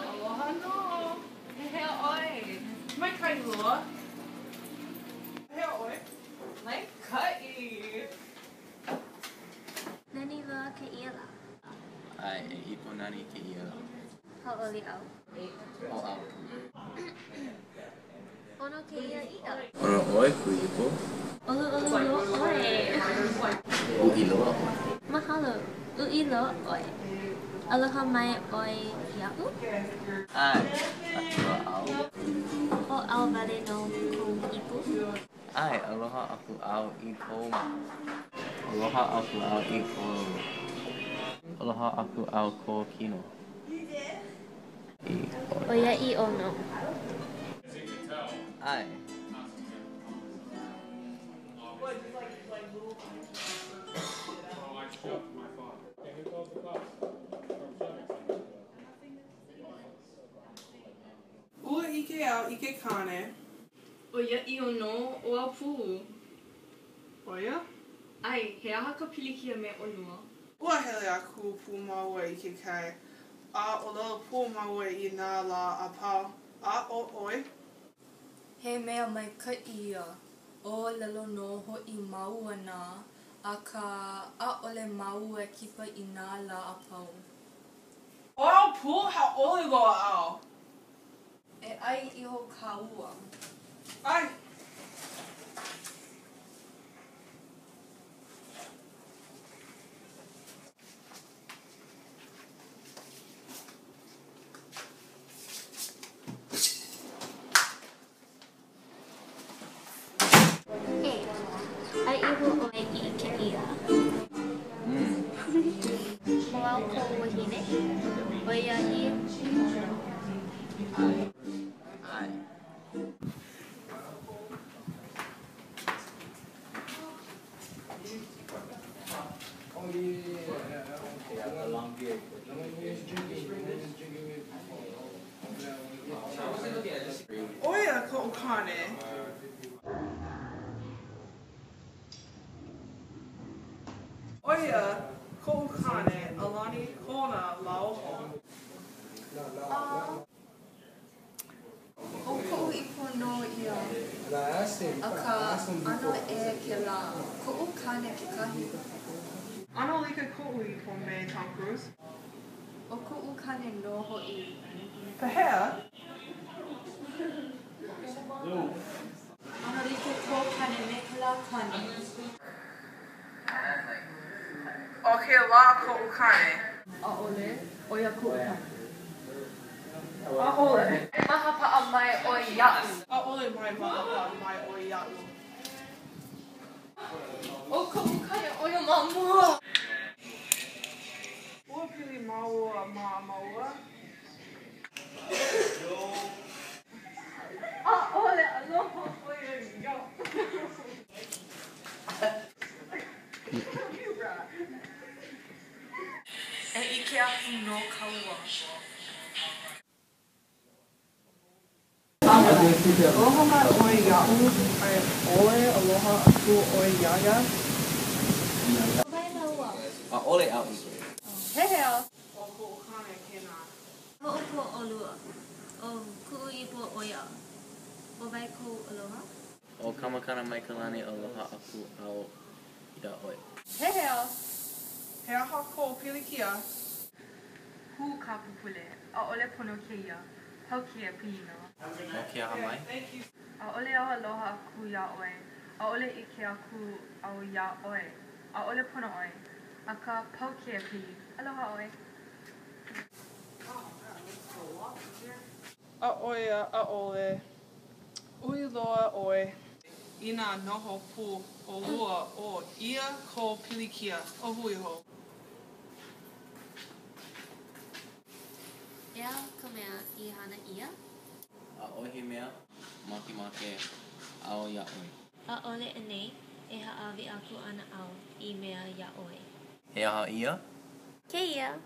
Aloha no. He oi. Mai kai lua. He oi. Mai kai. Nani wa ke ila. Ai, e ipo nani ke ia. Hawaiʻi au. O au. Ono ke ia ila. Ono oi ku ipo. Olu lo oi. Uhi loa. Mahalo. Ui lo oi. Aloha mai oi iau. Ai, atua au. O au wale no kou ipu. Ai, aloha aku au I kou. Aloha aku au I kou. Aloha aku au ko kino. Oia I ono. Ai. Ua ike au ike kane. Oia I ono o au pū. Oia? Ai, he aha ka pilikia me onua. Ua hele aku pū maua I ke kai. A ʻOlelo pū maua I nā la a pau. A o oi. He mea mai ka ia. ʻOlelo no hoʻi maua nā. A ka ʻaʻole maua kipa I nā la a pau. O au pū ha ʻole loa au. E ai iho ka ua. Ai. Hey, ai iho oi I ke ia. O au kou wahine. Oia I ono. Ai. Oia koʻu kane. Oia koʻu kane alani kona lauho. O koʻu ipo no ia. A ka ano e ke la. Koʻu kane kekahi. Ano like koʻu I po me Tom Cruise. O koʻu kane no hoʻi. Pehea? Ano like ko kane me ke la kane. O ke la koʻu kane. ʻAʻole, oia koʻu kane. ʻAʻole. Maha paʻa mai o iaʻu. ʻAʻole mai maʻapa mai o iaʻu. O koʻu kane oia mamua. Ua pili maua ma maua. ʻAʻole, aloha oia ia. E ike aku no kaua. Aloha mai o iaʻu. Ai ʻole aloha aku o iaia. Mai laua. A ole au I. Hehea. O koʻu kane kena. Hoʻopo ʻolua. O kuʻu ipo oia. O vai kou aloha. O kamakana mai ka lani aloha aku au ida oi. Hehea. He aha koʻu pilikia. Hu ka pupule. ʻAʻole pono keia. Hau kia pino. O ke aha mai? ʻAʻole au aloha aku ia ʻoe. ʻAʻole ike aku au ia ʻoe. ʻAʻole pono ʻoe. A ka pau kia pi. Aloha ʻoe. A oia a ʻole. Ui loa ʻoe. I nā noho pū o lua o ia ko pilikia. O hui ho. Ea ka mea I hana ia. A ohi mea, makimake, ao ia oi. A ole nei e haawi aku ana au I mea ia oi. He aha ia? Ke ia.